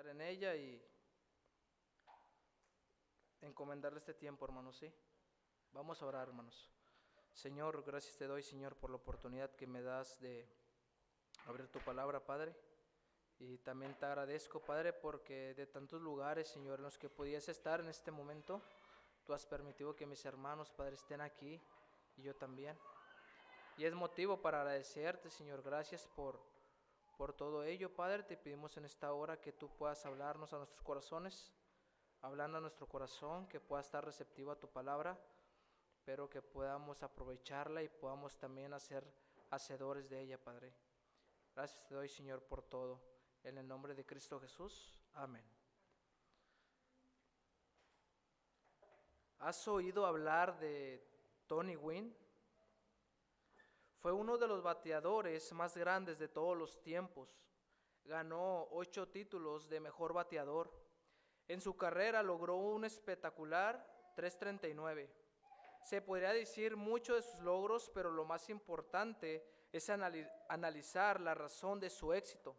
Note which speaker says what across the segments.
Speaker 1: confiar en ella y encomendarle este tiempo, hermanos, ¿sí? Vamos a orar, hermanos. Señor, gracias te doy, Señor, por la oportunidad que me das de abrir tu palabra, Padre. Y también te agradezco, Padre, porque de tantos lugares, Señor, en los que podías estar en este momento, tú has permitido que mis hermanos, Padre, estén aquí y yo también. Y es motivo para agradecerte, Señor, gracias por todo ello, Padre. Te pedimos en esta hora que tú puedas hablarnos a nuestros corazones, hablando a nuestro corazón, que pueda estar receptivo a tu palabra, pero que podamos aprovecharla y podamos también ser hacedores de ella, Padre. Gracias te doy, Señor, por todo. En el nombre de Cristo Jesús. Amén. ¿Has oído hablar de Tony Gwynn? Fue uno de los bateadores más grandes de todos los tiempos. Ganó 8 títulos de mejor bateador. En su carrera logró un espectacular 339. Se podría decir mucho de sus logros, pero lo más importante es analizar la razón de su éxito.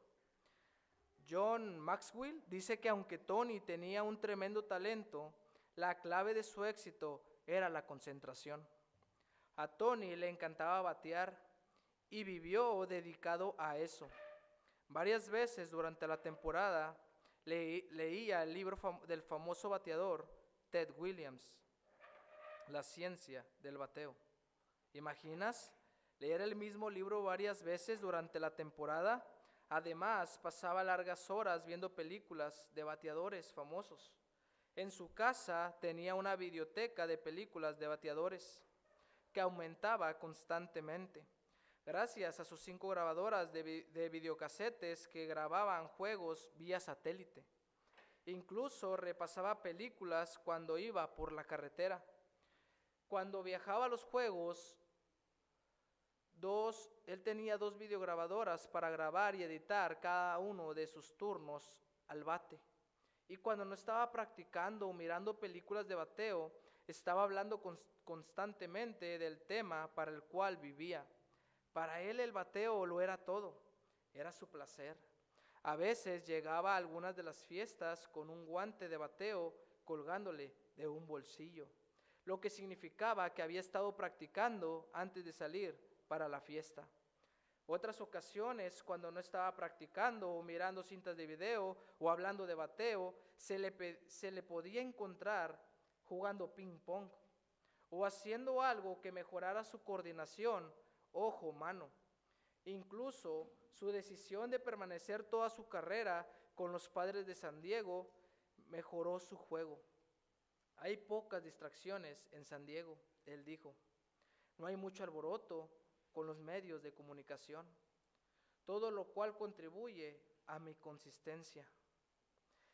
Speaker 1: John Maxwell dice que aunque Tony tenía un tremendo talento, la clave de su éxito era la concentración. A Tony le encantaba batear y vivió dedicado a eso. Varias veces durante la temporada leía el libro del famoso bateador Ted Williams, La ciencia del bateo. ¿Imaginas leer el mismo libro varias veces durante la temporada? Además, pasaba largas horas viendo películas de bateadores famosos. En su casa tenía una videoteca de películas de bateadores que aumentaba constantemente. Gracias a sus 5 grabadoras de videocasetes que grababan juegos vía satélite. Incluso repasaba películas cuando iba por la carretera. Cuando viajaba a los juegos, él tenía 2 videograbadoras para grabar y editar cada uno de sus turnos al bate. Y cuando no estaba practicando o mirando películas de bateo, estaba hablando constantemente del tema para el cual vivía. Para él el bateo lo era todo, era su placer. A veces llegaba a algunas de las fiestas con un guante de bateo colgándole de un bolsillo, lo que significaba que había estado practicando antes de salir para la fiesta. Otras ocasiones, cuando no estaba practicando o mirando cintas de video o hablando de bateo, se le podía encontrar jugando ping pong o haciendo algo que mejorara su coordinación ojo-mano. Incluso su decisión de permanecer toda su carrera con los Padres de San Diego mejoró su juego. Hay pocas distracciones en San Diego, él dijo. No hay mucho alboroto con los medios de comunicación, todo lo cual contribuye a mi consistencia.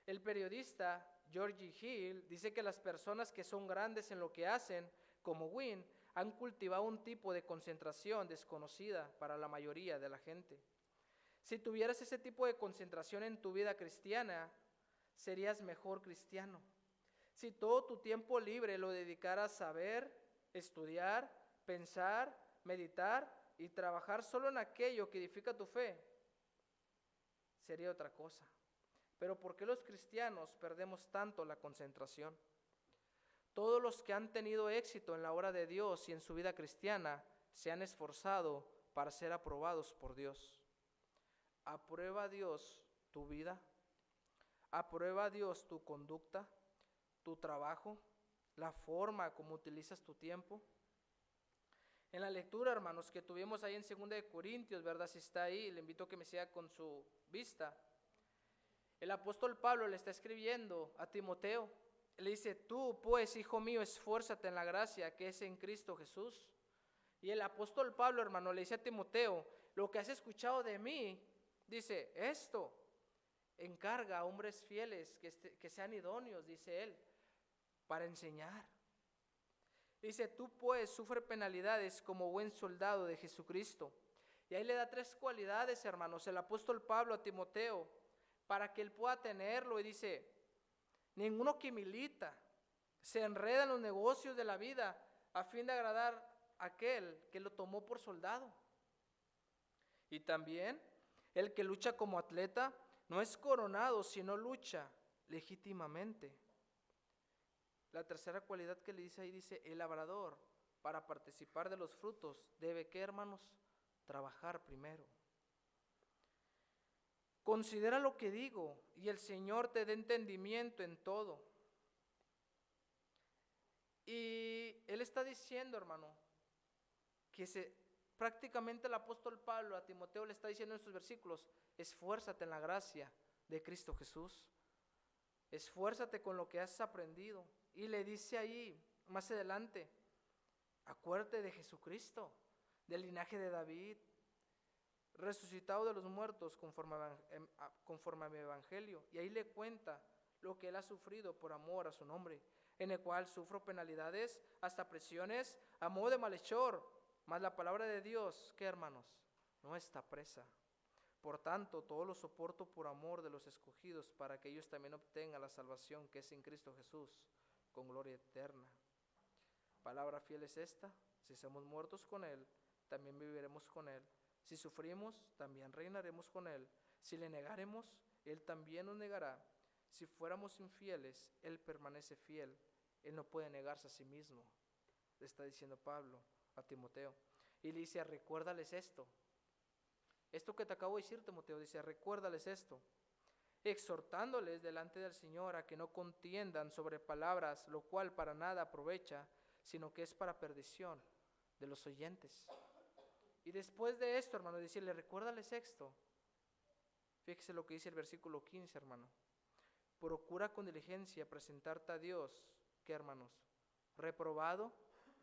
Speaker 1: El periodista Georgie Hill dice que las personas que son grandes en lo que hacen, como Gwynn, han cultivado un tipo de concentración desconocida para la mayoría de la gente. Si tuvieras ese tipo de concentración en tu vida cristiana, serías mejor cristiano. Si todo tu tiempo libre lo dedicaras a ver, estudiar, pensar, meditar y trabajar solo en aquello que edifica tu fe, sería otra cosa. Pero ¿por qué los cristianos perdemos tanto la concentración? Todos los que han tenido éxito en la obra de Dios y en su vida cristiana se han esforzado para ser aprobados por Dios. ¿Aprueba Dios tu vida? ¿Aprueba Dios tu conducta, tu trabajo, la forma como utilizas tu tiempo? En la lectura, hermanos, que tuvimos ahí en 2 de Corintios, ¿verdad? Si está ahí, le invito a que me siga con su vista. El apóstol Pablo le está escribiendo a Timoteo. Le dice, tú pues, hijo mío, esfuérzate en la gracia que es en Cristo Jesús. Y el apóstol Pablo, hermano, le dice a Timoteo, lo que has escuchado de mí, dice, esto encarga a hombres fieles que sean idóneos, dice él, para enseñar. Dice, tú pues sufre penalidades como buen soldado de Jesucristo. Y ahí le da 3 cualidades, hermanos, el apóstol Pablo a Timoteo, para que él pueda tenerlo. Y dice, ninguno que milita se enreda en los negocios de la vida a fin de agradar a aquel que lo tomó por soldado. Y también el que lucha como atleta no es coronado, sino lucha legítimamente. La tercera cualidad que le dice ahí, dice, el labrador, para participar de los frutos, debe, ¿qué, hermanos? Trabajar primero. Considera lo que digo, y el Señor te dé entendimiento en todo. Y Él está diciendo, hermano, prácticamente el apóstol Pablo a Timoteo le está diciendo en estos versículos, esfuérzate en la gracia de Cristo Jesús. Esfuérzate con lo que has aprendido. Y le dice ahí, más adelante, acuérdate de Jesucristo, del linaje de David, resucitado de los muertos conforme a mi evangelio. Y ahí le cuenta lo que él ha sufrido por amor a su nombre, en el cual sufro penalidades, hasta prisiones, a modo de malhechor. Mas la palabra de Dios, ¿qué, hermanos? No está presa. Por tanto, todo lo soporto por amor de los escogidos, para que ellos también obtengan la salvación que es en Cristo Jesús, con gloria eterna. Palabra fiel es esta: si somos muertos con Él, también viviremos con Él. Si sufrimos, también reinaremos con Él. Si le negaremos, Él también nos negará. Si fuéramos infieles, Él permanece fiel. Él no puede negarse a sí mismo, le está diciendo Pablo a Timoteo. Y le dice, recuérdales esto. Esto que te acabo de decir, Timoteo, dice, recuérdales esto, exhortándoles delante del Señor a que no contiendan sobre palabras, lo cual para nada aprovecha, sino que es para perdición de los oyentes. Y después de esto, hermano, decirle, recuérdales esto. Fíjese lo que dice el versículo 15, hermano. Procura con diligencia presentarte a Dios, ¿qué, hermanos? ¿Reprobado?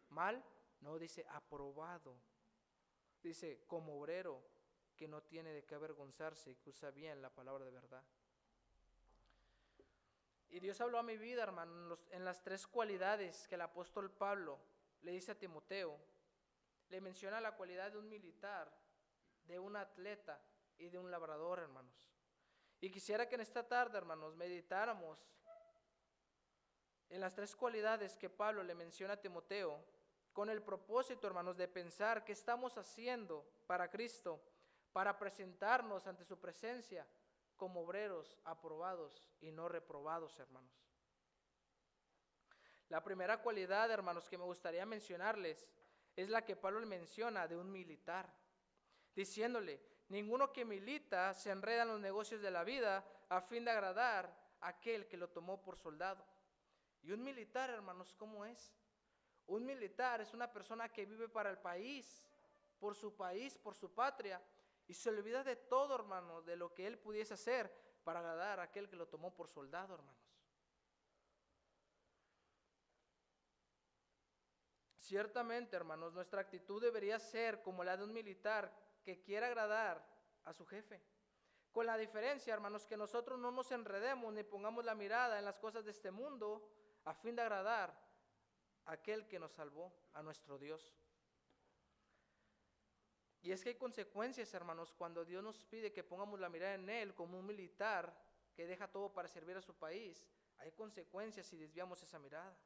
Speaker 1: ¿Mal? No, dice aprobado. Dice como obrero que no tiene de qué avergonzarse y que usa bien la palabra de verdad. Y Dios habló a mi vida, hermano, en las tres cualidades que el apóstol Pablo le dice a Timoteo. Le menciona la cualidad de un militar, de un atleta y de un labrador, hermanos. Y quisiera que en esta tarde, hermanos, meditáramos en las tres cualidades que Pablo le menciona a Timoteo, con el propósito, hermanos, de pensar qué estamos haciendo para Cristo, para presentarnos ante su presencia como obreros aprobados y no reprobados, hermanos. La primera cualidad, hermanos, que me gustaría mencionarles es la que Pablo le menciona de un militar, diciéndole, ninguno que milita se enreda en los negocios de la vida a fin de agradar a aquel que lo tomó por soldado. Y un militar, hermanos, ¿cómo es? Un militar es una persona que vive para el país, por su patria, y se olvida de todo, hermano, de lo que él pudiese hacer para agradar a aquel que lo tomó por soldado, hermanos. Ciertamente, hermanos, nuestra actitud debería ser como la de un militar que quiere agradar a su jefe. Con la diferencia, hermanos, que nosotros no nos enredemos ni pongamos la mirada en las cosas de este mundo a fin de agradar a aquel que nos salvó, a nuestro Dios. Y es que hay consecuencias, hermanos, cuando Dios nos pide que pongamos la mirada en Él como un militar que deja todo para servir a su país. Hay consecuencias si desviamos esa mirada.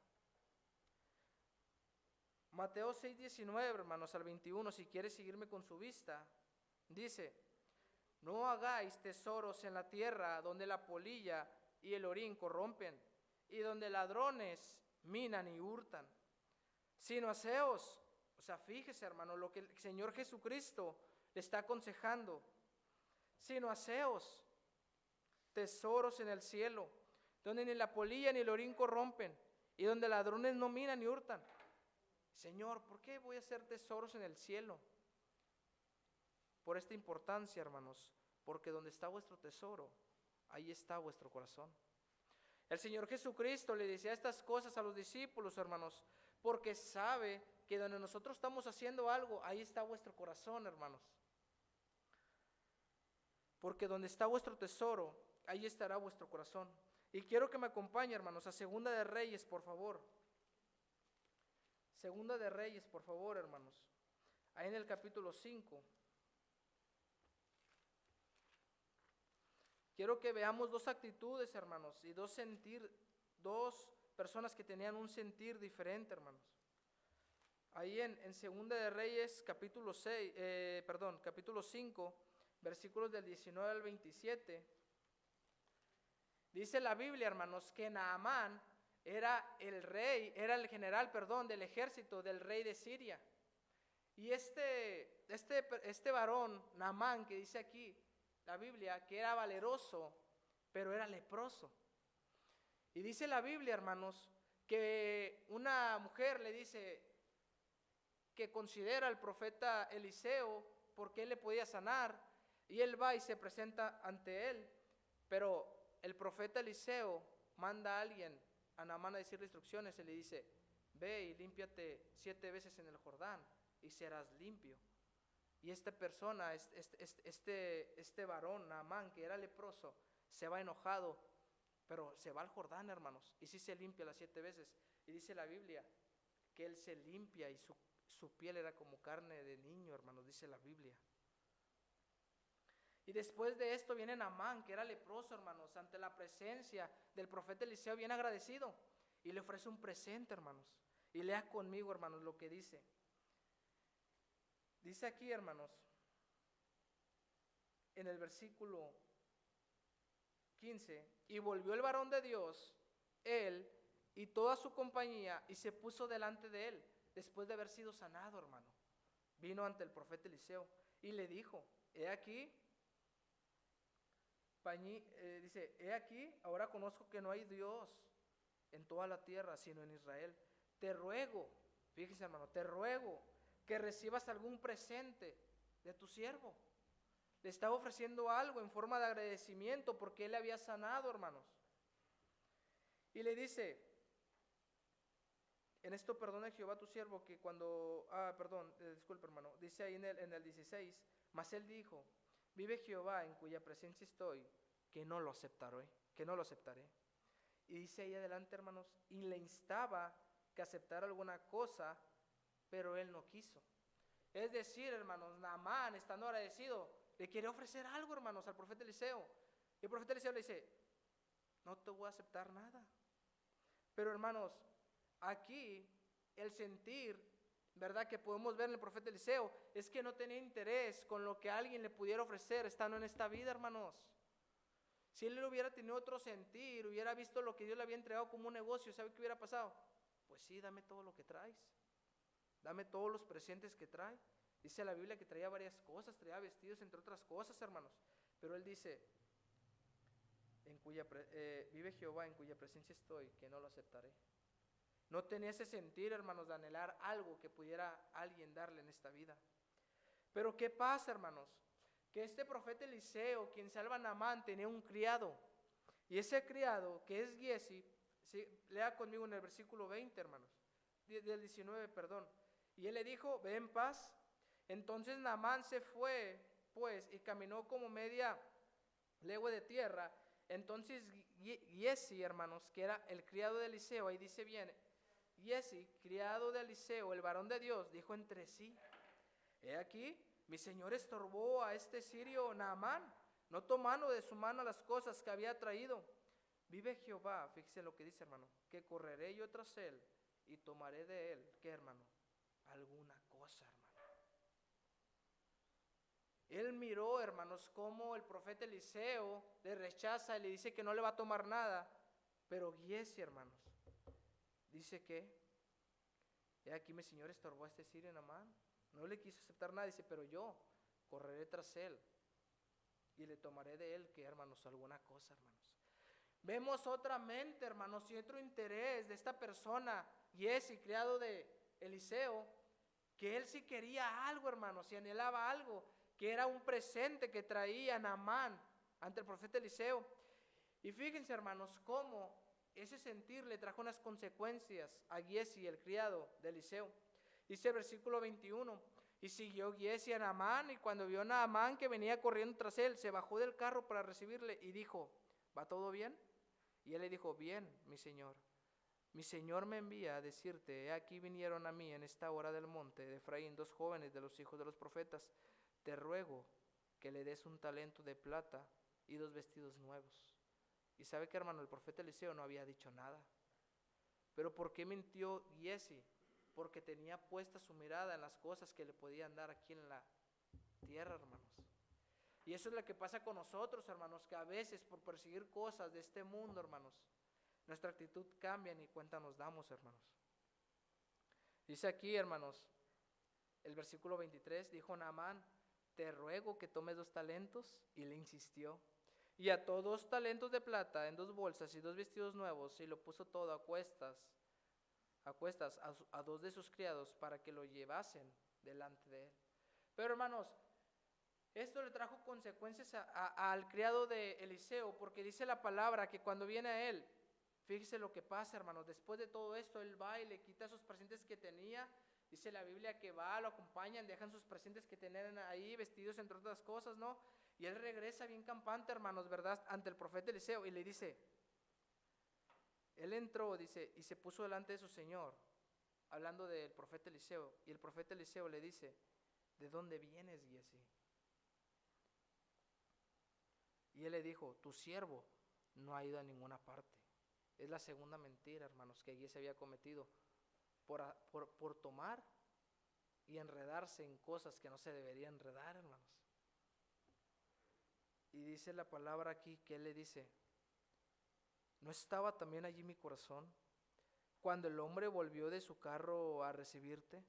Speaker 1: Mateo 6:19, hermanos, al 21, si quieres seguirme con su vista, dice, no hagáis tesoros en la tierra donde la polilla y el orín corrompen, y donde ladrones minan y hurtan, sino haceos. O sea, fíjese, hermano, lo que el Señor Jesucristo le está aconsejando, sino haceos tesoros en el cielo, donde ni la polilla ni el orín corrompen, y donde ladrones no minan ni hurtan. Señor, ¿por qué voy a hacer tesoros en el cielo? Por esta importancia, hermanos, porque donde está vuestro tesoro, ahí está vuestro corazón. El Señor Jesucristo le decía estas cosas a los discípulos, hermanos, porque sabe que donde nosotros estamos haciendo algo, ahí está vuestro corazón, hermanos. Porque donde está vuestro tesoro, ahí estará vuestro corazón. Y quiero que me acompañe, hermanos, a Segunda de Reyes, por favor. Segunda de Reyes, por favor, hermanos. Ahí en el capítulo 5. Quiero que veamos dos actitudes, hermanos, y dos personas que tenían un sentir diferente, hermanos. Ahí en Segunda de Reyes, capítulo 5, versículos del 19 al 27, Dice la Biblia, hermanos, que Naamán era el rey, era el general, perdón, del ejército del rey de Siria. Y este varón, Naamán, que dice aquí la Biblia, que era valeroso, pero era leproso. Y dice la Biblia, hermanos, que una mujer le dice que considera al profeta Eliseo porque él le podía sanar, y él va y se presenta ante él, pero el profeta Eliseo manda a alguien, a Naamán, a decirle instrucciones, y le dice: ve y límpiate 7 veces en el Jordán y serás limpio. Y esta persona, este varón, Naamán, que era leproso, se va enojado, pero se va al Jordán, hermanos, y sí se limpia las 7 veces. Y dice la Biblia que él se limpia y su piel era como carne de niño, hermanos, dice la Biblia. Y después de esto viene Naamán, que era leproso, hermanos, ante la presencia del profeta Eliseo, bien agradecido, y le ofrece un presente, hermanos. Y lea conmigo, hermanos, lo que dice. Dice aquí, hermanos, en el versículo 15: y volvió el varón de Dios, él y toda su compañía, y se puso delante de él, después de haber sido sanado, hermano. Vino ante el profeta Eliseo y le dijo: he aquí, dice, he aquí, ahora conozco que no hay Dios en toda la tierra, sino en Israel. Te ruego, fíjese, hermano, te ruego que recibas algún presente de tu siervo. Le estaba ofreciendo algo en forma de agradecimiento porque él le había sanado, hermanos. Y le dice: en esto perdona Jehová tu siervo que cuando... disculpe, hermano. Dice ahí en el 16: mas él dijo: vive Jehová en cuya presencia estoy, que no lo aceptaré, Y dice ahí adelante, hermanos, y le instaba que aceptara alguna cosa, pero él no quiso. Es decir, hermanos, Naamán, estando agradecido, le quiere ofrecer algo, hermanos, al profeta Eliseo. Y el profeta Eliseo le dice: no te voy a aceptar nada. Pero, hermanos, aquí el sentir, ¿verdad?, que podemos ver en el profeta Eliseo es que no tenía interés con lo que alguien le pudiera ofrecer estando en esta vida, hermanos. Si él hubiera tenido otro sentir, hubiera visto lo que Dios le había entregado como un negocio, ¿sabe qué hubiera pasado? Pues sí, dame todo lo que traes, dame todos los presentes que trae. Dice la Biblia que traía varias cosas, traía vestidos, entre otras cosas, hermanos. Pero él dice: vive Jehová en cuya presencia estoy, que no lo aceptaré. No tenía ese sentir, hermanos, de anhelar algo que pudiera alguien darle en esta vida. Pero ¿qué pasa, hermanos? Que este profeta Eliseo, quien salva a Naamán, tenía un criado. Y ese criado, que es Giesi, lea conmigo en el versículo 20, hermanos, del 19, perdón. Y él le dijo: ve en paz. Entonces Naamán se fue, pues, y caminó como media legua de tierra. Entonces Giesi, hermanos, que era el criado de Eliseo, ahí dice bien, Giesi, criado de Eliseo, el varón de Dios, dijo entre sí: he aquí, mi señor estorbó a este sirio Naamán, no tomando de su mano las cosas que había traído. Vive Jehová, fíjese lo que dice, hermano, que correré yo tras él y tomaré de él, ¿qué, hermano? Alguna cosa, hermano. Él miró, hermanos, cómo el profeta Eliseo le rechaza y le dice que no le va a tomar nada. Pero Giesi, hermanos, dice que: he aquí mi señor estorbó a este sirio Naamán. No le quiso aceptar nada, dice: pero yo correré tras él y le tomaré de él, que, hermanos, alguna cosa, hermanos. Vemos otra mente, hermanos, y otro interés de esta persona, Giesi, criado de Eliseo, que él sí quería algo, hermanos, y anhelaba algo, que era un presente que traía Naamán ante el profeta Eliseo. Y fíjense, hermanos, cómo ese sentir le trajo unas consecuencias a Giesi, el criado de Eliseo. Dice el versículo 21: y siguió Giesi a Naamán, y cuando vio a Naamán que venía corriendo tras él, se bajó del carro para recibirle y dijo: ¿va todo bien? Y él le dijo: bien, mi señor. Mi señor me envía a decirte: he aquí vinieron a mí en esta hora del monte de Efraín 2 jóvenes de los hijos de los profetas. Te ruego que le des un talento de plata y 2 vestidos nuevos. Y sabe que, hermano, el profeta Eliseo no había dicho nada. Pero ¿por qué mintió Giesi? Porque tenía puesta su mirada en las cosas que le podían dar aquí en la tierra, hermanos. Y eso es lo que pasa con nosotros, hermanos, que a veces por perseguir cosas de este mundo, hermanos, nuestra actitud cambia y cuenta nos damos, hermanos. Dice aquí, hermanos, el versículo 23, dijo Naamán, te ruego que tomes 2 talentos, y le insistió. Y ató 2 talentos de plata en 2 bolsas y 2 vestidos nuevos, y lo puso todo a cuestas a 2 de sus criados para que lo llevasen delante de él. Pero hermanos, esto le trajo consecuencias al criado de Eliseo, porque dice la palabra que cuando viene a él, fíjese lo que pasa, hermanos, después de todo esto, él va y le quita sus presentes que tenía. Dice la Biblia que va, lo acompañan, dejan sus presentes que tenían ahí, vestidos entre otras cosas, ¿no? Y él regresa bien campante, hermanos, ¿verdad? Ante el profeta Eliseo y le dice, él entró, dice, y se puso delante de su señor, hablando del profeta Eliseo. Y el profeta Eliseo le dice, ¿de dónde vienes, Giesi? Y él le dijo, tu siervo no ha ido a ninguna parte. Es la segunda mentira, hermanos, que Giesi había cometido por tomar y enredarse en cosas que no se debería enredar, hermanos. Y dice la palabra aquí que él le dice, ¿no estaba también allí mi corazón cuando el hombre volvió de su carro a recibirte?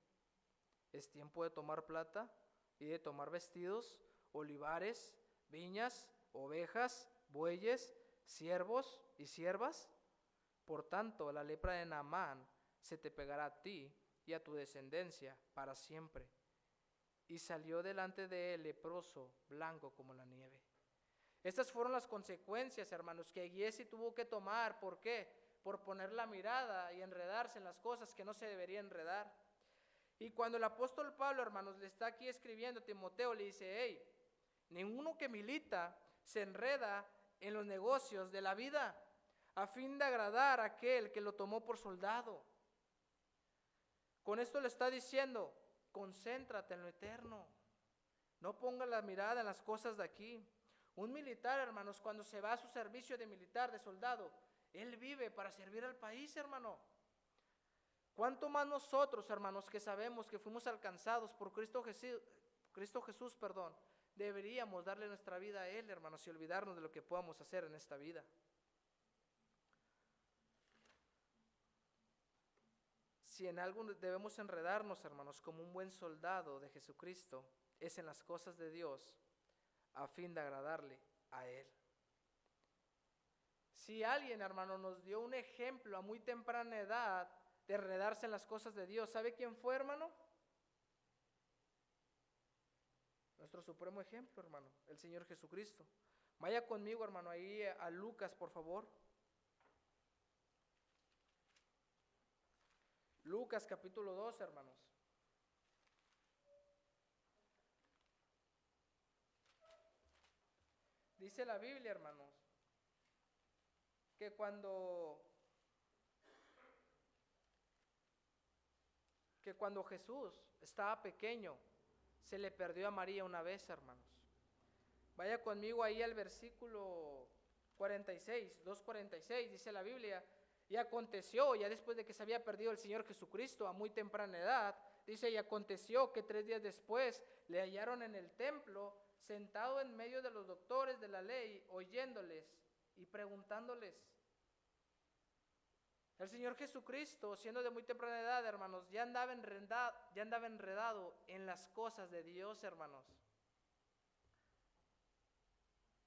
Speaker 1: Es tiempo de tomar plata y de tomar vestidos, olivares, viñas, ovejas, bueyes, siervos y siervas. Por tanto, la lepra de Naamán se te pegará a ti y a tu descendencia para siempre. Y salió delante de él leproso, blanco como la nieve. Estas fueron las consecuencias, hermanos, que Giesi tuvo que tomar. ¿Por qué? Por poner la mirada y enredarse en las cosas que no se debería enredar. Y cuando el apóstol Pablo, hermanos, le está aquí escribiendo a Timoteo, le dice, hey, ninguno que milita se enreda en los negocios de la vida a fin de agradar a aquel que lo tomó por soldado. Con esto le está diciendo, concéntrate en lo eterno. No pongas la mirada en las cosas de aquí. Un militar, hermanos, cuando se va a su servicio de militar, de soldado, él vive para servir al país, hermano. ¿Cuánto más nosotros, hermanos, que sabemos que fuimos alcanzados por Cristo Jesús, deberíamos darle nuestra vida a Él, hermanos, y olvidarnos de lo que podamos hacer en esta vida? Si en algo debemos enredarnos, hermanos, como un buen soldado de Jesucristo, es en las cosas de Dios, a fin de agradarle a Él. Si alguien, hermano, nos dio un ejemplo a muy temprana edad de enredarse en las cosas de Dios, ¿sabe quién fue, hermano? Nuestro supremo ejemplo, hermano, el Señor Jesucristo. Vaya conmigo, hermano, ahí a Lucas, por favor. Lucas capítulo 2, hermanos. Dice la Biblia, hermanos, que cuando Jesús estaba pequeño, se le perdió a María una vez, hermanos. Vaya conmigo ahí al versículo 46, 2:46, dice la Biblia, y aconteció, ya después de que se había perdido el Señor Jesucristo a muy temprana edad, dice, y aconteció que 3 días después le hallaron en el templo, sentado en medio de los doctores de la ley, oyéndoles y preguntándoles. El Señor Jesucristo, siendo de muy temprana edad, hermanos, ya andaba enredado en las cosas de Dios, hermanos.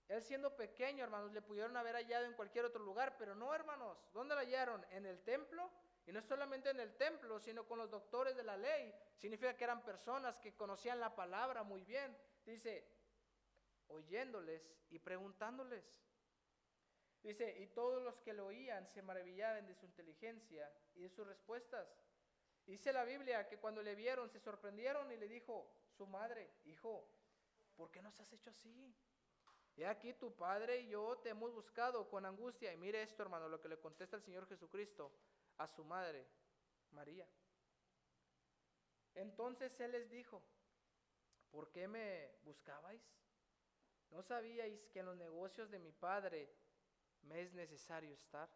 Speaker 1: Él siendo pequeño, hermanos, le pudieron haber hallado en cualquier otro lugar, pero no, hermanos. ¿Dónde lo hallaron? En el templo. Y no solamente en el templo, sino con los doctores de la ley. Significa que eran personas que conocían la palabra muy bien. Dice, oyéndoles y preguntándoles. Dice, y todos los que lo oían se maravillaban de su inteligencia y de sus respuestas. Dice la Biblia que cuando le vieron se sorprendieron y le dijo su madre, hijo, ¿por qué nos has hecho así? He aquí tu padre y yo te hemos buscado con angustia. Y mire esto, hermano, lo que le contesta el Señor Jesucristo a su madre, María. Entonces Él les dijo, ¿por qué me buscabais? ¿No sabíais que en los negocios de mi Padre me es necesario estar?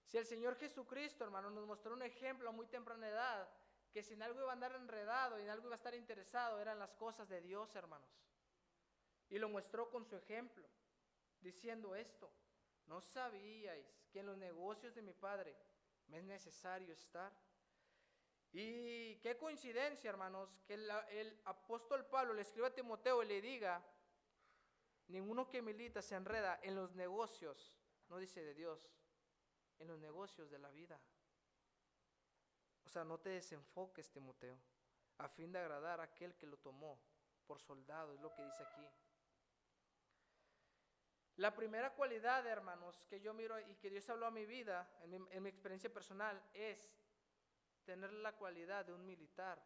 Speaker 1: Si el Señor Jesucristo, hermano, nos mostró un ejemplo a muy temprana edad, que si en algo iba a andar enredado y en algo iba a estar interesado, eran las cosas de Dios, hermanos. y lo mostró con su ejemplo, diciendo esto: ¿no sabíais que en los negocios de mi Padre me es necesario estar? Y qué coincidencia, hermanos, que el apóstol Pablo le escriba a Timoteo y le diga: ninguno que milita se enreda en los negocios, no dice de Dios, en los negocios de la vida. O sea, no te desenfoques, Timoteo, a fin de agradar a aquel que lo tomó por soldado, es lo que dice aquí. La primera cualidad, hermanos, que yo miro y que Dios habló a mi vida, en mi experiencia personal, es tener la cualidad de un militar,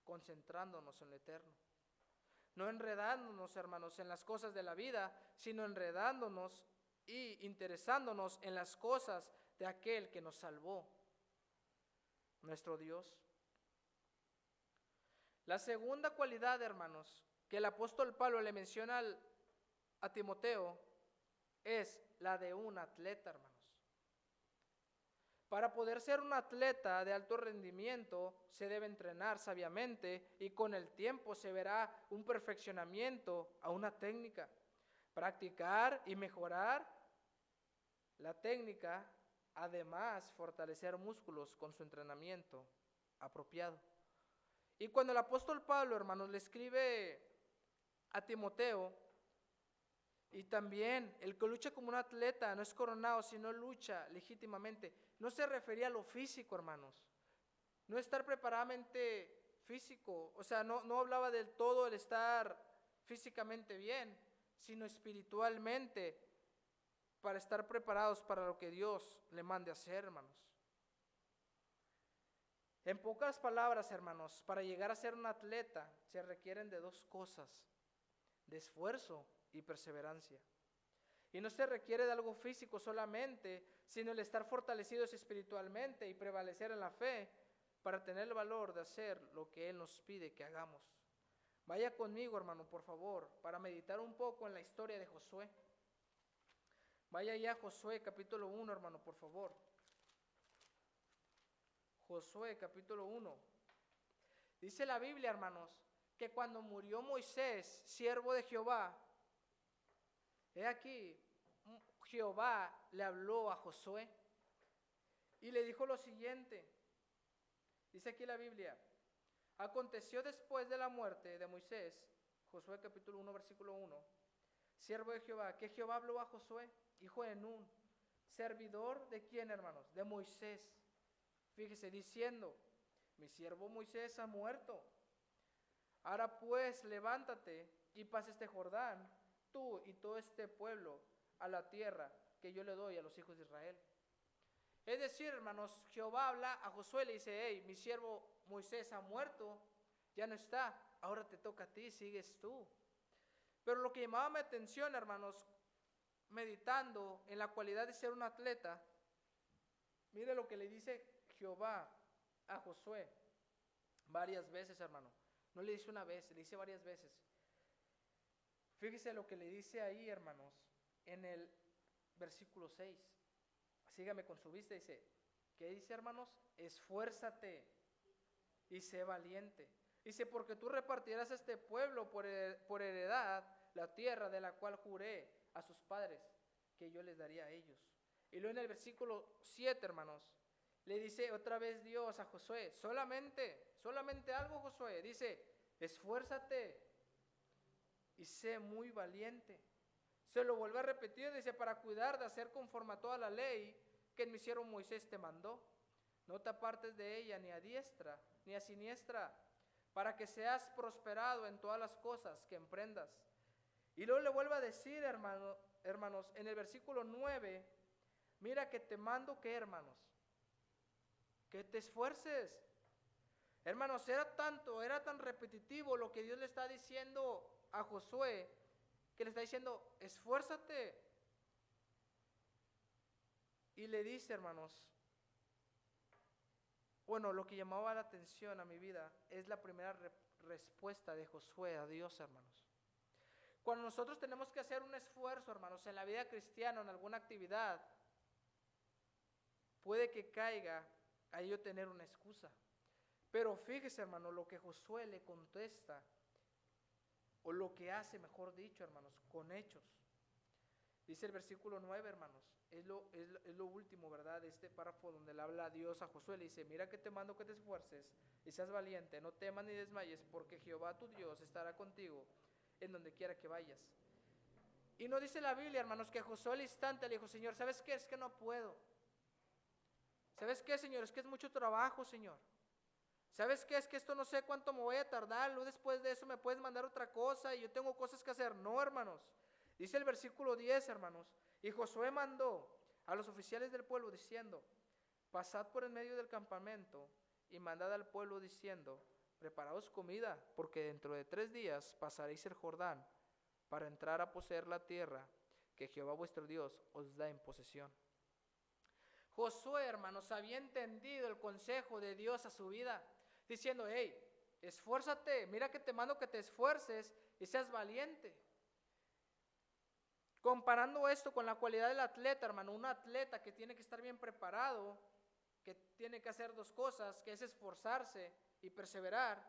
Speaker 1: concentrándonos en lo eterno. No enredándonos, hermanos, en las cosas de la vida, sino enredándonos y interesándonos en las cosas de aquel que nos salvó, nuestro Dios. La segunda cualidad, hermanos, que el apóstol Pablo le menciona a Timoteo es la de un atleta, hermanos. Para poder ser un atleta de alto rendimiento se debe entrenar sabiamente y con el tiempo se verá un perfeccionamiento a una técnica. Practicar y mejorar la técnica, además fortalecer músculos con su entrenamiento apropiado. Y cuando el apóstol Pablo, hermanos, le escribe a Timoteo, y también el que lucha como un atleta no es coronado, sino lucha legítimamente, no se refería a lo físico, hermanos, no estar preparadamente físico, o sea, no hablaba del todo el estar físicamente bien, sino espiritualmente, para estar preparados para lo que Dios le mande hacer, hermanos. En pocas palabras, hermanos, para llegar a ser un atleta se requieren de dos cosas: de esfuerzo y perseverancia. Y no se requiere de algo físico solamente, sino el estar fortalecidos espiritualmente y prevalecer en la fe para tener el valor de hacer lo que Él nos pide que hagamos. Vaya conmigo, hermano, por favor, para meditar un poco en la historia de Josué. Vaya ya a Josué capítulo 1, hermano, por favor. Josué capítulo 1. Dice la Biblia, hermanos, que cuando murió Moisés, siervo de Jehová, he aquí, Jehová le habló a Josué y le dijo lo siguiente. Dice aquí la Biblia: aconteció después de la muerte de Moisés, Josué capítulo 1, versículo 1, siervo de Jehová, que Jehová habló a Josué, hijo de Nun, servidor de quién, hermanos, de Moisés. Fíjese, diciendo: mi siervo Moisés ha muerto. Ahora pues levántate y pasa este Jordán, tú y todo este pueblo, a la tierra que yo le doy a los hijos de Israel. Es decir, hermanos, Jehová habla a Josué y le dice: hey, mi siervo Moisés ha muerto, ya no está, ahora te toca a ti, sigues tú. Pero lo que llamaba mi atención, hermanos, meditando en la cualidad de ser un atleta, mire lo que le dice Jehová a Josué varias veces, hermano. No le dice una vez, le dice varias veces. Fíjese lo que le dice ahí, hermanos, en el versículo 6. Sígame con su vista, dice, ¿qué dice, hermanos? Esfuérzate y sé valiente. Dice, porque tú repartirás a este pueblo por heredad la tierra de la cual juré a sus padres que yo les daría a ellos. Y luego en el versículo 7, hermanos, le dice otra vez Dios a Josué: solamente algo, Josué. Dice, esfuérzate y sé muy valiente. Se lo vuelve a repetir, dice, para cuidar de hacer conforme a toda la ley que mi siervo Moisés te mandó. No te apartes de ella ni a diestra ni a siniestra, para que seas prosperado en todas las cosas que emprendas. Y luego le vuelve a decir, hermanos, en el versículo 9, mira que te mando que, hermanos, que te esfuerces. Hermanos, era tan repetitivo lo que Dios le está diciendo a Josué, que le está diciendo, esfuérzate. Y le dice, hermanos, bueno, lo que llamaba la atención a mi vida es la primera respuesta de Josué a Dios, hermanos. Cuando nosotros tenemos que hacer un esfuerzo, hermanos, en la vida cristiana, en alguna actividad, puede que caiga a ello tener una excusa. Pero fíjese, hermano, lo que Josué le contesta, o lo que hace, mejor dicho, hermanos, con hechos. Dice el versículo 9, hermanos, es lo último, ¿verdad? De este párrafo donde le habla a Dios a Josué, le dice, mira que te mando que te esfuerces y seas valiente, no temas ni desmayes, porque Jehová tu Dios estará contigo en donde quiera que vayas. Y no dice la Biblia, hermanos, que Josué al instante le dijo, Señor, ¿sabes qué? Es que no puedo. ¿Sabes qué, Señor? Es que es mucho trabajo, Señor. ¿Sabes qué? Es que esto no sé cuánto me voy a tardar, luego después de eso me puedes mandar otra cosa y yo tengo cosas que hacer. No, hermanos. Dice el versículo 10, hermanos, y Josué mandó a los oficiales del pueblo diciendo, pasad por en medio del campamento y mandad al pueblo diciendo, preparaos comida, porque dentro de 3 días pasaréis el Jordán para entrar a poseer la tierra que Jehová vuestro Dios os da en posesión. Josué, hermanos, había entendido el consejo de Dios a su vida, diciendo, hey, esfuérzate, mira que te mando que te esfuerces y seas valiente. Comparando esto con la cualidad del atleta, hermano, un atleta que tiene que estar bien preparado, que tiene que hacer 2 cosas, que es esforzarse y perseverar.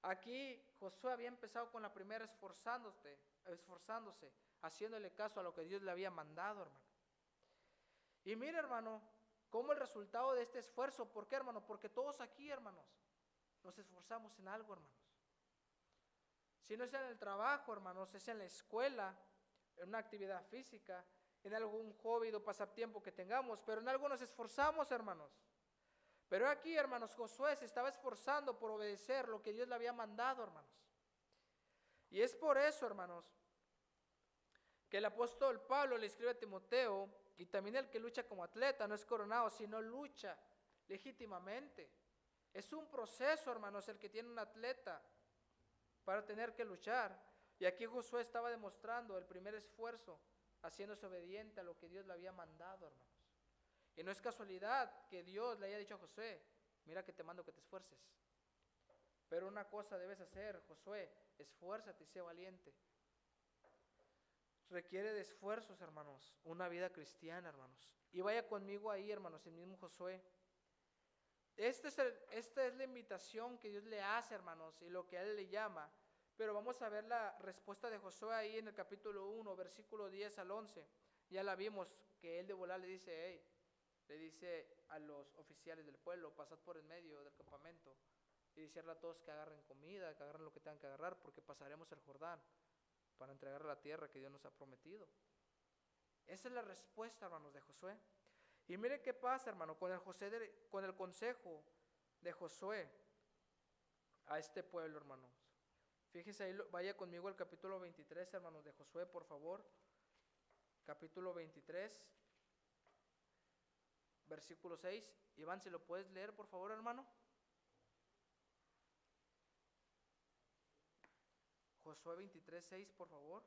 Speaker 1: Aquí Josué había empezado con la primera esforzándose, haciéndole caso a lo que Dios le había mandado, hermano. Y mire, hermano, cómo el resultado de este esfuerzo, ¿por qué, hermano? Porque todos aquí, hermanos, nos esforzamos en algo, hermanos. Si no es en el trabajo, hermanos, es en la escuela, en una actividad física, en algún hobby o pasatiempo que tengamos, pero en algo nos esforzamos, hermanos. Pero aquí, hermanos, Josué se estaba esforzando por obedecer lo que Dios le había mandado, hermanos. Y es por eso, hermanos, que el apóstol Pablo le escribe a Timoteo, y también el que lucha como atleta no es coronado, sino lucha legítimamente. Es un proceso, hermanos, el que tiene un atleta para tener que luchar. Y aquí Josué estaba demostrando el primer esfuerzo, haciéndose obediente a lo que Dios le había mandado, hermanos. Y no es casualidad que Dios le haya dicho a Josué, mira que te mando que te esfuerces. Pero una cosa debes hacer, Josué, esfuérzate y sé valiente. Requiere de esfuerzos, hermanos, una vida cristiana, hermanos. Y vaya conmigo ahí, hermanos, el mismo Josué. Esta es la invitación que Dios le hace, hermanos, y lo que a él le llama. Pero vamos a ver la respuesta de Josué ahí en el capítulo 1, versículo 10 al 11. Ya la vimos, que él de volar le dice a los oficiales del pueblo, pasad por en medio del campamento y decirle a todos que agarren comida, que agarren lo que tengan que agarrar, porque pasaremos el Jordán para entregar la tierra que Dios nos ha prometido. Esa es la respuesta, hermanos, de Josué. Y mire qué pasa, hermano, con el consejo de Josué a este pueblo, hermanos. Fíjese ahí, vaya conmigo al capítulo 23, hermanos, de Josué, por favor. Capítulo 23, versículo 6. Iván, ¿se lo puedes leer, por favor, hermano? Josué 23, 6, por favor.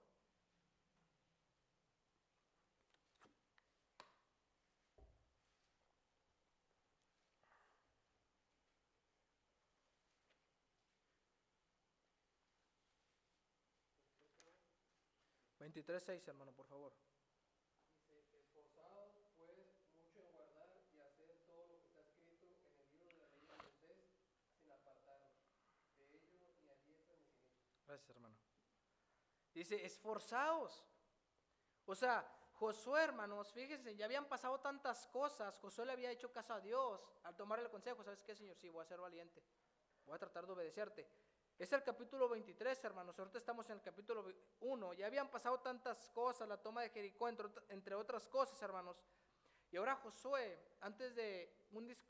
Speaker 1: Dice, 23:6, hermano, por favor.
Speaker 2: Dice, esforzaos pues mucho en guardar y hacer todo lo que está escrito en el libro de la ley de Moisés, sin apartaros de ello ni a diestra ni siniestra.
Speaker 1: Gracias, hermano. Dice, esforzaos. O sea, Josué, hermanos, fíjense, ya habían pasado tantas cosas. Josué le había hecho caso a Dios al tomar el consejo. ¿Sabes qué, Señor? Sí, voy a ser valiente. Voy a tratar de obedecerte. Es el capítulo 23, hermanos. Ahorita estamos en el capítulo 1. Ya habían pasado tantas cosas, la toma de Jericó, entre otras cosas, hermanos. Y ahora Josué, antes de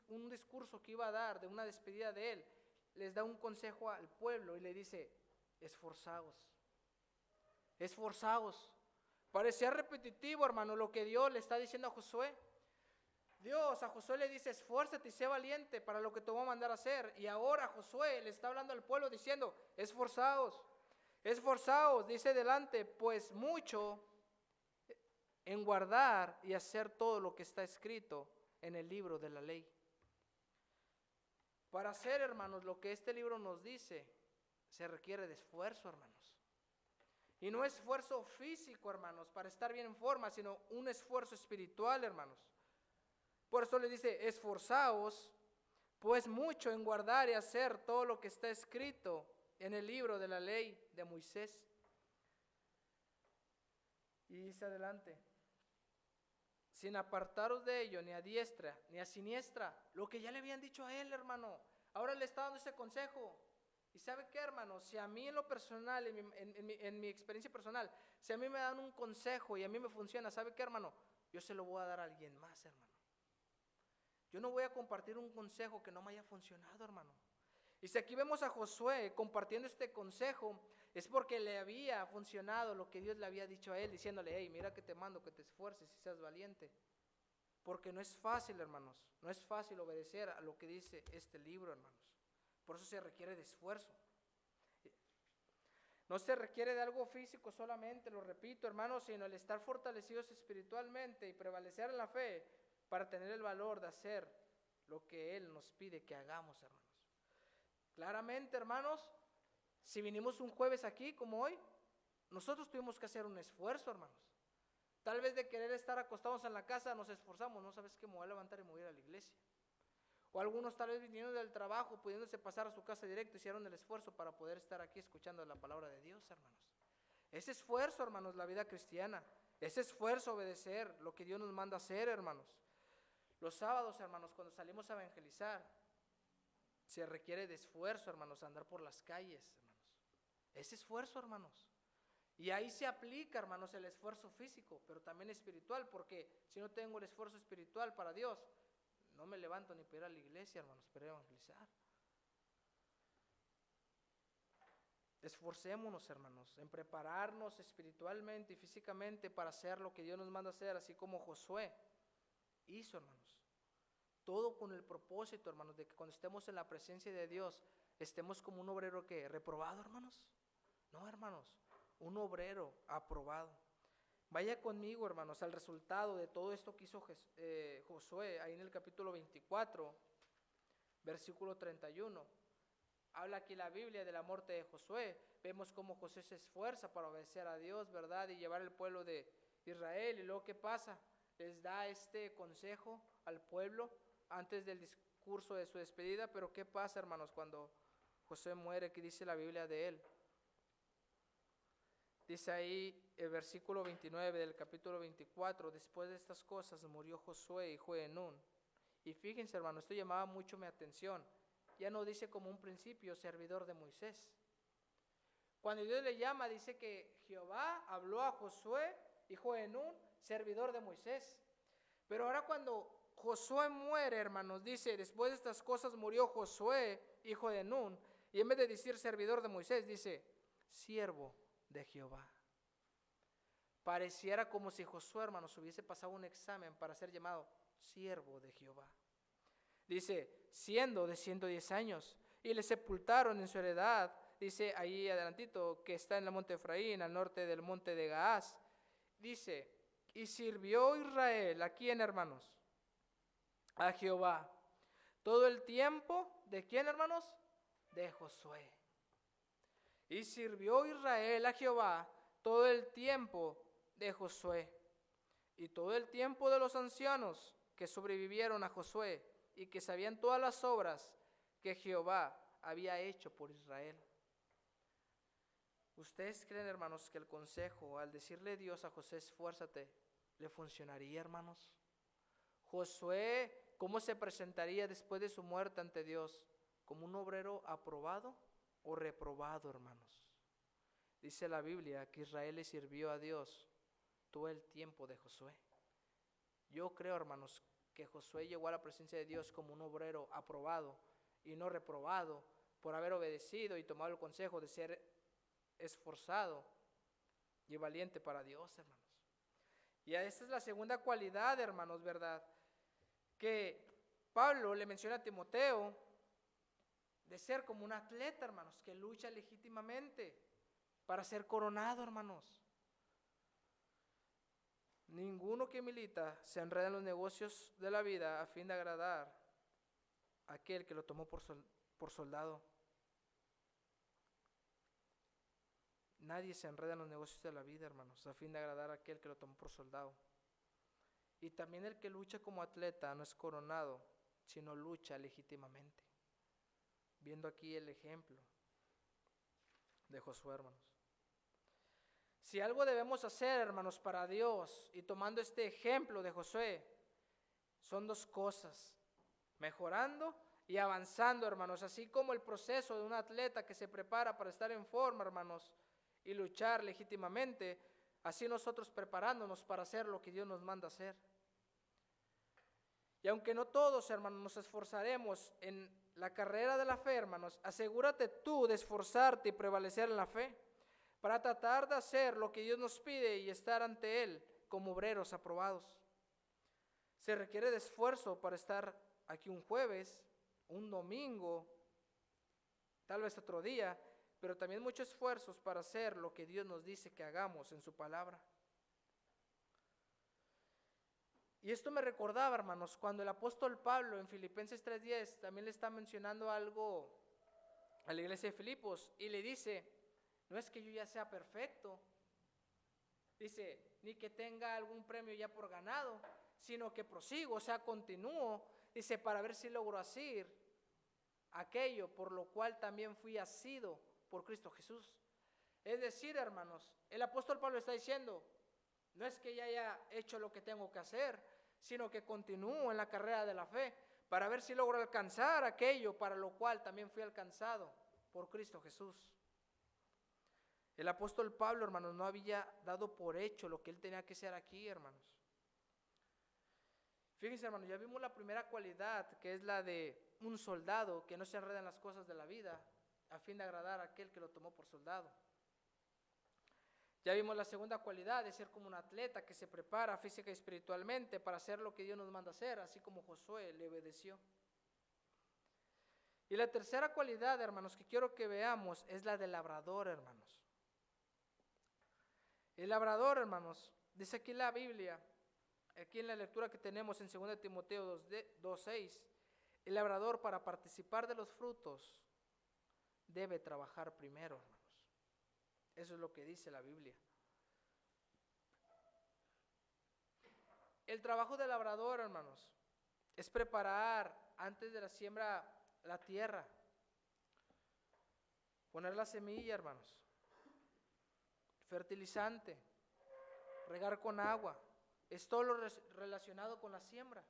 Speaker 1: un discurso que iba a dar, de una despedida de él, les da un consejo al pueblo y le dice, esforzaos. Esforzaos. Parecía repetitivo, hermano, lo que Dios le está diciendo a Josué. Dios a Josué le dice, esfuérzate y sé valiente para lo que te voy a mandar a hacer. Y ahora Josué le está hablando al pueblo diciendo, esforzaos, esforzaos, dice delante, pues mucho en guardar y hacer todo lo que está escrito en el libro de la ley. Para hacer, hermanos, lo que este libro nos dice, se requiere de esfuerzo, hermanos. Y no esfuerzo físico, hermanos, para estar bien en forma, sino un esfuerzo espiritual, hermanos. Por eso le dice, esforzaos, pues mucho en guardar y hacer todo lo que está escrito en el libro de la ley de Moisés. Y dice adelante, sin apartaros de ello, ni a diestra, ni a siniestra, lo que ya le habían dicho a él, hermano. Ahora le está dando ese consejo. ¿Y sabe qué, hermano? Si a mí en lo personal, en mi experiencia personal, si a mí me dan un consejo y a mí me funciona, ¿sabe qué, hermano? Yo se lo voy a dar a alguien más, hermano. Yo no voy a compartir un consejo que no me haya funcionado, hermano. Y si aquí vemos a Josué compartiendo este consejo, es porque le había funcionado lo que Dios le había dicho a él, diciéndole, hey, mira que te mando, que te esfuerces y seas valiente. Porque no es fácil, hermanos, no es fácil obedecer a lo que dice este libro, hermanos. Por eso se requiere de esfuerzo. No se requiere de algo físico solamente, lo repito, hermanos, sino el estar fortalecidos espiritualmente y prevalecer en la fe para tener el valor de hacer lo que Él nos pide que hagamos, hermanos. Claramente, hermanos, si vinimos un jueves aquí como hoy, nosotros tuvimos que hacer un esfuerzo, hermanos. Tal vez de querer estar acostados en la casa nos esforzamos, no sabes qué, me voy a levantar y me voy a ir a la iglesia. O algunos tal vez viniendo del trabajo, pudiéndose pasar a su casa directo, hicieron el esfuerzo para poder estar aquí escuchando la palabra de Dios, hermanos. Ese esfuerzo, hermanos, la vida cristiana. Ese esfuerzo obedecer lo que Dios nos manda hacer, hermanos. Los sábados, hermanos, cuando salimos a evangelizar, se requiere de esfuerzo, hermanos, andar por las calles, hermanos. Ese esfuerzo, hermanos. Y ahí se aplica, hermanos, el esfuerzo físico, pero también espiritual, porque si no tengo el esfuerzo espiritual para Dios, no me levanto ni para ir a la iglesia, hermanos, para evangelizar. Esforcémonos, hermanos, en prepararnos espiritualmente y físicamente para hacer lo que Dios nos manda hacer, así como Josué hizo, hermanos. Todo con el propósito, hermanos, de que cuando estemos en la presencia de Dios, estemos como un obrero que reprobado, hermanos. No, hermanos, un obrero aprobado. Vaya conmigo, hermanos, al resultado de todo esto que hizo Josué, ahí en el capítulo 24, versículo 31. Habla aquí la Biblia de la muerte de Josué. Vemos cómo Josué se esfuerza para obedecer a Dios, ¿verdad? Y llevar el pueblo de Israel. Y luego, ¿qué pasa? Les da este consejo al pueblo antes del discurso de su despedida. Pero ¿qué pasa, hermanos, cuando Josué muere? ¿Qué dice la Biblia de él? Dice ahí el versículo 29 del capítulo 24, después de estas cosas murió Josué, hijo de Nun. Y fíjense, hermano, esto llamaba mucho mi atención. Ya no dice como un principio, servidor de Moisés. Cuando Dios le llama, dice que Jehová habló a Josué, hijo de Nun, servidor de Moisés. Pero ahora cuando Josué muere, hermanos, dice, después de estas cosas murió Josué, hijo de Nun. Y en vez de decir servidor de Moisés, dice, siervo de Jehová. Pareciera como si Josué, hermanos, hubiese pasado un examen para ser llamado siervo de Jehová. Dice, siendo de 110 años, y le sepultaron en su heredad, dice ahí adelantito, que está en el monte Efraín, al norte del monte de Gaás. Dice, y sirvió Israel, ¿a quién, hermanos? A Jehová. Todo el tiempo, ¿de quién, hermanos? De Josué. Y sirvió Israel a Jehová todo el tiempo de Josué, y todo el tiempo de los ancianos que sobrevivieron a Josué, y que sabían todas las obras que Jehová había hecho por Israel. ¿Ustedes creen, hermanos, que el consejo al decirle Dios a José, esfuérzate, le funcionaría, hermanos? Josué, ¿cómo se presentaría después de su muerte ante Dios? ¿Como un obrero aprobado o reprobado, hermanos? Dice la Biblia que Israel le sirvió a Dios todo el tiempo de Josué. Yo creo, hermanos, que Josué llegó a la presencia de Dios como un obrero aprobado y no reprobado por haber obedecido y tomado el consejo de ser esforzado y valiente para Dios, hermanos. Y esta es la segunda cualidad, hermanos, ¿verdad? Que Pablo le menciona a Timoteo de ser como un atleta, hermanos, que lucha legítimamente para ser coronado, hermanos. Ninguno que milita se enreda en los negocios de la vida a fin de agradar a aquel que lo tomó por soldado. Nadie se enreda en los negocios de la vida, hermanos, a fin de agradar a aquel que lo tomó por soldado. Y también el que lucha como atleta no es coronado, sino lucha legítimamente. Viendo aquí el ejemplo de Josué, hermanos. Si algo debemos hacer, hermanos, para Dios, y tomando este ejemplo de Josué, son dos cosas: mejorando y avanzando, hermanos, así como el proceso de un atleta que se prepara para estar en forma, hermanos, y luchar legítimamente, así nosotros preparándonos para hacer lo que Dios nos manda hacer. Y aunque no todos, hermanos, nos esforzaremos en la carrera de la fe, hermanos, asegúrate tú de esforzarte y prevalecer en la fe, para tratar de hacer lo que Dios nos pide y estar ante Él como obreros aprobados. Se requiere de esfuerzo para estar aquí un jueves, un domingo, tal vez otro día, pero también muchos esfuerzos para hacer lo que Dios nos dice que hagamos en su palabra. Y esto me recordaba, hermanos, cuando el apóstol Pablo en Filipenses 3:10 también le está mencionando algo a la iglesia de Filipos y le dice: no es que yo ya sea perfecto, dice, ni que tenga algún premio ya por ganado, sino que prosigo, o sea, continúo, dice, para ver si logro asir aquello por lo cual también fui asido por Cristo Jesús. Es decir, hermanos, el apóstol Pablo está diciendo: no es que ya haya hecho lo que tengo que hacer, sino que continúo en la carrera de la fe para ver si logro alcanzar aquello para lo cual también fui alcanzado por Cristo Jesús. El apóstol Pablo, hermanos, no había dado por hecho lo que él tenía que hacer aquí, hermanos. Fíjense, hermanos, ya vimos la primera cualidad, que es la de un soldado que no se enreda en las cosas de la vida a fin de agradar a aquel que lo tomó por soldado. Ya vimos la segunda cualidad de ser como un atleta que se prepara física y espiritualmente para hacer lo que Dios nos manda hacer, así como Josué le obedeció. Y la tercera cualidad, hermanos, que quiero que veamos es la del labrador, hermanos. El labrador, hermanos, dice aquí la Biblia, aquí en la lectura que tenemos en 2 Timoteo 2:6, el labrador para participar de los frutos debe trabajar primero, hermanos. Eso es lo que dice la Biblia. El trabajo del labrador, hermanos, es preparar antes de la siembra la tierra, poner la semilla, hermanos, fertilizante, regar con agua, es todo lo relacionado con la siembra.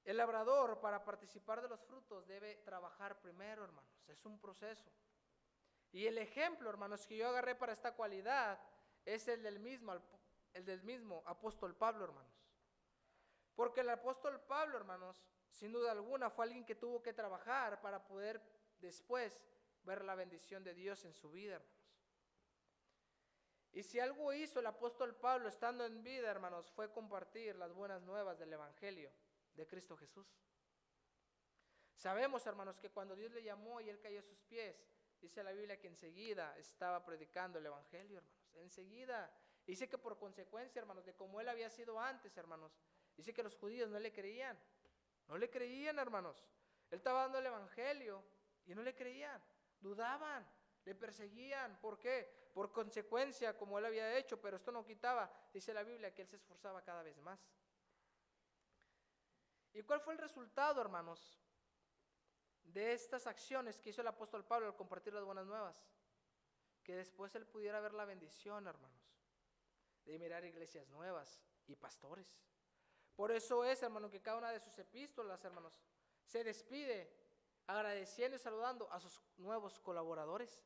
Speaker 1: El labrador, para participar de los frutos, debe trabajar primero, hermanos, es un proceso. Y el ejemplo, hermanos, que yo agarré para esta cualidad es el del mismo apóstol Pablo, hermanos. Porque el apóstol Pablo, hermanos, sin duda alguna fue alguien que tuvo que trabajar para poder después ver la bendición de Dios en su vida, hermanos. Y si algo hizo el apóstol Pablo estando en vida, hermanos, fue compartir las buenas nuevas del Evangelio de Cristo Jesús. Sabemos, hermanos, que cuando Dios le llamó y él cayó a sus pies, dice la Biblia que enseguida estaba predicando el Evangelio, hermanos. Enseguida. Dice que por consecuencia, hermanos, de como él había sido antes, hermanos, dice que los judíos no le creían. No le creían, hermanos. Él estaba dando el Evangelio y no le creían. Dudaban, le perseguían. ¿Por qué? Por consecuencia, como él había hecho, pero esto no quitaba, dice la Biblia, que él se esforzaba cada vez más. ¿Y cuál fue el resultado, hermanos, de estas acciones que hizo el apóstol Pablo al compartir las buenas nuevas? Que después él pudiera ver la bendición, hermanos, de mirar iglesias nuevas y pastores. Por eso es, hermano, que cada una de sus epístolas, hermanos, se despide agradeciendo y saludando a sus nuevos colaboradores.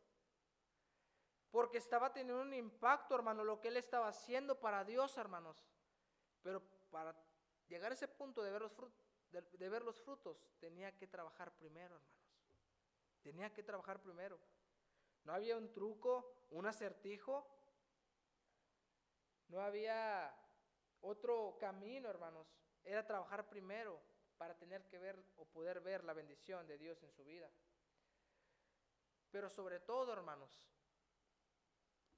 Speaker 1: Porque estaba teniendo un impacto, hermano, lo que él estaba haciendo para Dios, hermanos. Pero para llegar a ese punto de ver los frutos, tenía que trabajar primero, hermanos. Tenía que trabajar primero. No había un truco, un acertijo. No había otro camino, hermanos. Era trabajar primero para tener que ver o poder ver la bendición de Dios en su vida. Pero sobre todo, hermanos,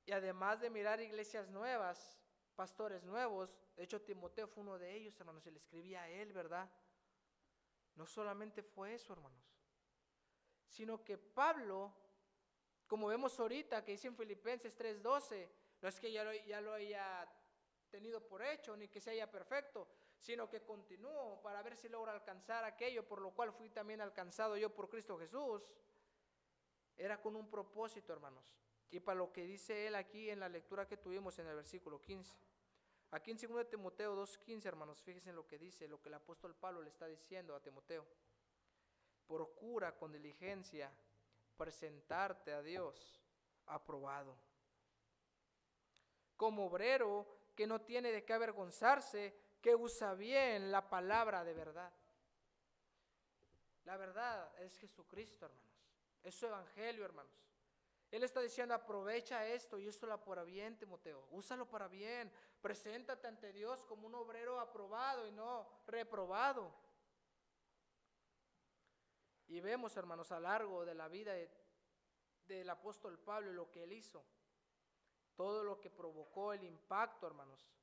Speaker 1: y además de mirar iglesias nuevas, pastores nuevos, de hecho Timoteo fue uno de ellos, hermanos, se le escribía a él, ¿verdad? No solamente fue eso, hermanos, sino que Pablo, como vemos ahorita que dice en Filipenses 3:12, no es que ya lo haya tenido por hecho, ni que se haya perfecto, sino que continúo para ver si logro alcanzar aquello por lo cual fui también alcanzado yo por Cristo Jesús. Era con un propósito, hermanos. Y para lo que dice él aquí en la lectura que tuvimos en el versículo 15. Aquí en 2 Timoteo 2:15, hermanos, fíjense en lo que dice, lo que el apóstol Pablo le está diciendo a Timoteo. Procura con diligencia presentarte a Dios aprobado, como obrero que no tiene de qué avergonzarse, que usa bien la palabra de verdad. La verdad es Jesucristo, hermanos. Es su evangelio, hermanos. Él está diciendo, aprovecha esto y úsalo para bien, Timoteo. Úsalo para bien. Preséntate ante Dios como un obrero aprobado y no reprobado. Y vemos, hermanos, a lo largo de la vida del apóstol Pablo y lo que él hizo. Todo lo que provocó el impacto, hermanos.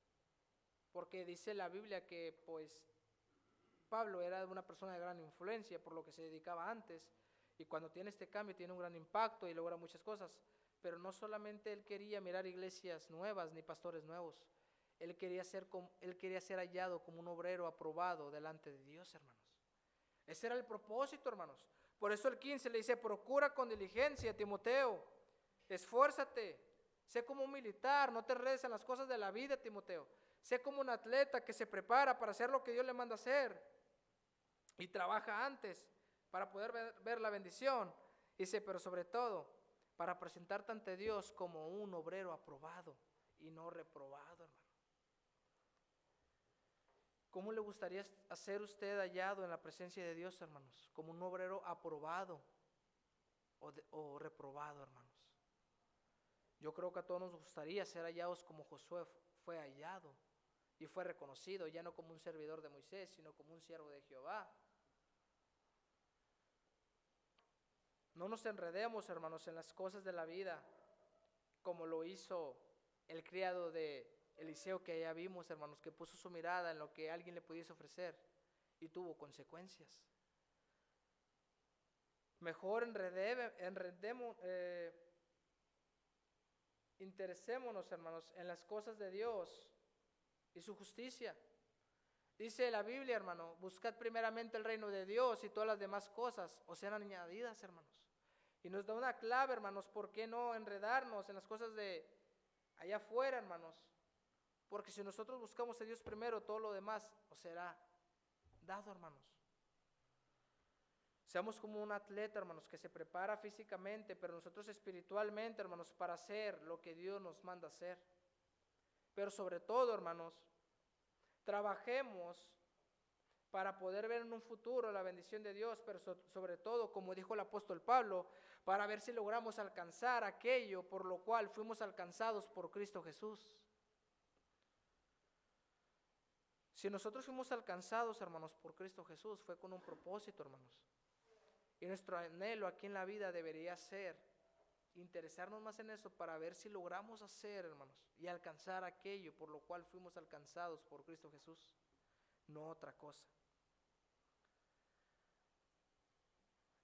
Speaker 1: Porque dice la Biblia que, pues, Pablo era una persona de gran influencia por lo que se dedicaba antes. Y cuando tiene este cambio tiene un gran impacto y logra muchas cosas. Pero no solamente él quería mirar iglesias nuevas ni pastores nuevos. Él quería ser hallado como un obrero aprobado delante de Dios, hermanos. Ese era el propósito, hermanos. Por eso el 15 le dice, procura con diligencia, Timoteo. Esfuérzate. Sé como un militar, no te enredes en las cosas de la vida, Timoteo. Sé como un atleta que se prepara para hacer lo que Dios le manda hacer. Y trabaja antes para poder ver la bendición. Dice, pero sobre todo, para presentarte ante Dios como un obrero aprobado y no reprobado, hermano. ¿Cómo le gustaría ser usted hallado en la presencia de Dios, hermanos? ¿Como un obrero aprobado o reprobado, hermanos? Yo creo que a todos nos gustaría ser hallados como Josué fue hallado y fue reconocido, ya no como un servidor de Moisés, sino como un siervo de Jehová. No nos enredemos, hermanos, en las cosas de la vida, como lo hizo el criado de Eliseo que ya vimos, hermanos, que puso su mirada en lo que alguien le pudiese ofrecer y tuvo consecuencias. Mejor interesémonos, hermanos, en las cosas de Dios y su justicia. Dice la Biblia, hermano, buscad primeramente el reino de Dios y todas las demás cosas os serán añadidas, hermanos. Y nos da una clave, hermanos, ¿por qué no enredarnos en las cosas de allá afuera, hermanos? Porque si nosotros buscamos a Dios primero, todo lo demás os será dado, hermanos. Seamos como un atleta, hermanos, que se prepara físicamente, pero nosotros espiritualmente, hermanos, para hacer lo que Dios nos manda hacer. Pero sobre todo, hermanos, trabajemos para poder ver en un futuro la bendición de Dios, pero sobre todo, como dijo el apóstol Pablo, para ver si logramos alcanzar aquello por lo cual fuimos alcanzados por Cristo Jesús. Si nosotros fuimos alcanzados, hermanos, por Cristo Jesús, fue con un propósito, hermanos. Y nuestro anhelo aquí en la vida debería ser interesarnos más en eso para ver si logramos hacer, hermanos, y alcanzar aquello por lo cual fuimos alcanzados por Cristo Jesús, no otra cosa.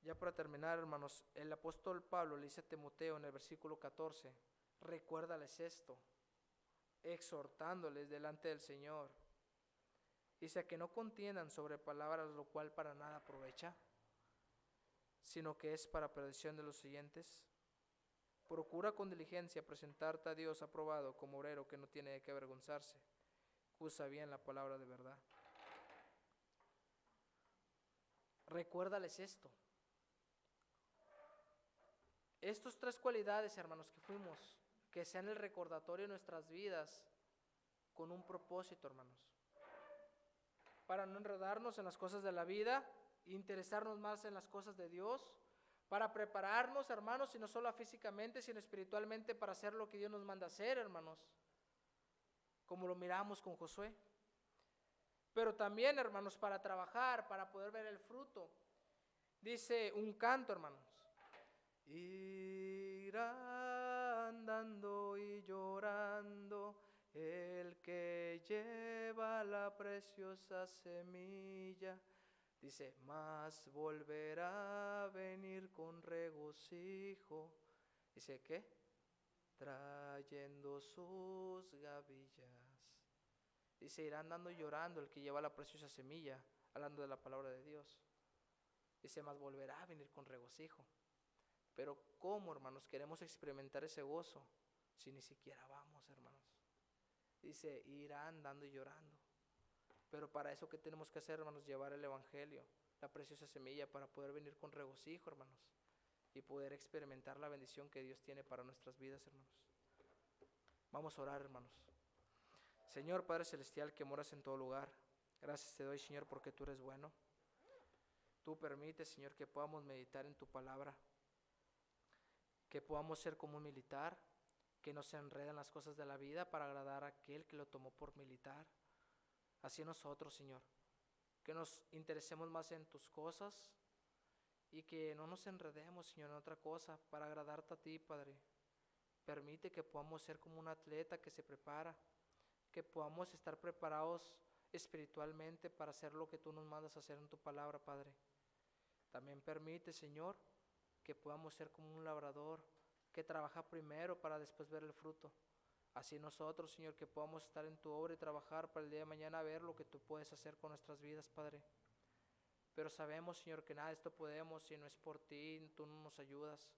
Speaker 1: Ya para terminar, hermanos, el apóstol Pablo le dice a Timoteo en el versículo 14, recuérdales esto, exhortándoles delante del Señor. Dice que no contiendan sobre palabras, lo cual para nada aprovecha, sino que es para perdición de los siguientes. Procura con diligencia presentarte a Dios aprobado como obrero que no tiene de qué avergonzarse, que usa bien la palabra de verdad. Recuérdales esto. Estos tres cualidades, hermanos, que sean el recordatorio de nuestras vidas con un propósito, hermanos. Para no enredarnos en las cosas de la vida, interesarnos más en las cosas de Dios, para prepararnos, hermanos, y no solo físicamente, sino espiritualmente para hacer lo que Dios nos manda hacer, hermanos, como lo miramos con Josué. Pero también, hermanos, para trabajar, para poder ver el fruto. Dice un canto, hermanos. Irá andando y llorando el que lleva la preciosa semilla. Dice, mas volverá a venir con regocijo. Dice, ¿qué? Trayendo sus gavillas. Dice, irá andando y llorando el que lleva la preciosa semilla, hablando de la palabra de Dios. Dice, mas volverá a venir con regocijo. Pero ¿cómo, hermanos, queremos experimentar ese gozo si ni siquiera vamos, hermanos? Dice, irán andando y llorando. Pero para eso, ¿qué tenemos que hacer, hermanos? Llevar el evangelio, la preciosa semilla, para poder venir con regocijo, hermanos, y poder experimentar la bendición que Dios tiene para nuestras vidas, hermanos. Vamos a orar, hermanos. Señor Padre Celestial, que moras en todo lugar, gracias te doy, Señor, porque tú eres bueno. Tú permites, Señor, que podamos meditar en tu palabra, que podamos ser como un militar, que no se enredan las cosas de la vida para agradar a aquel que lo tomó por militar. Así nosotros, Señor, que nos interesemos más en tus cosas y que no nos enredemos, Señor, en otra cosa para agradarte a ti, Padre. Permite que podamos ser como un atleta que se prepara, que podamos estar preparados espiritualmente para hacer lo que tú nos mandas a hacer en tu palabra, Padre. También permite, Señor, que podamos ser como un labrador que trabaja primero para después ver el fruto. Así nosotros, Señor, que podamos estar en tu obra y trabajar para el día de mañana ver lo que tú puedes hacer con nuestras vidas, Padre. Pero sabemos, Señor, que nada de esto podemos si no es por ti, tú no nos ayudas.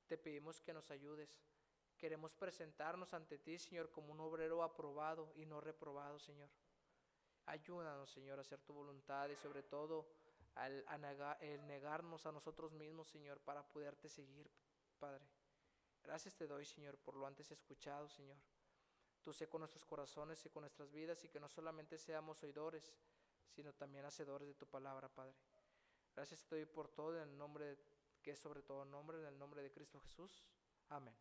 Speaker 1: Te pedimos que nos ayudes. Queremos presentarnos ante ti, Señor, como un obrero aprobado y no reprobado, Señor. Ayúdanos, Señor, a hacer tu voluntad y sobre todo el negarnos a nosotros mismos, Señor, para poderte seguir, Padre. Gracias te doy, Señor, por lo antes escuchado, Señor. Tú sé con nuestros corazones y con nuestras vidas y que no solamente seamos oidores, sino también hacedores de tu palabra, Padre. Gracias te doy por todo en el nombre que es sobre todo nombre, en el nombre de Cristo Jesús. Amén.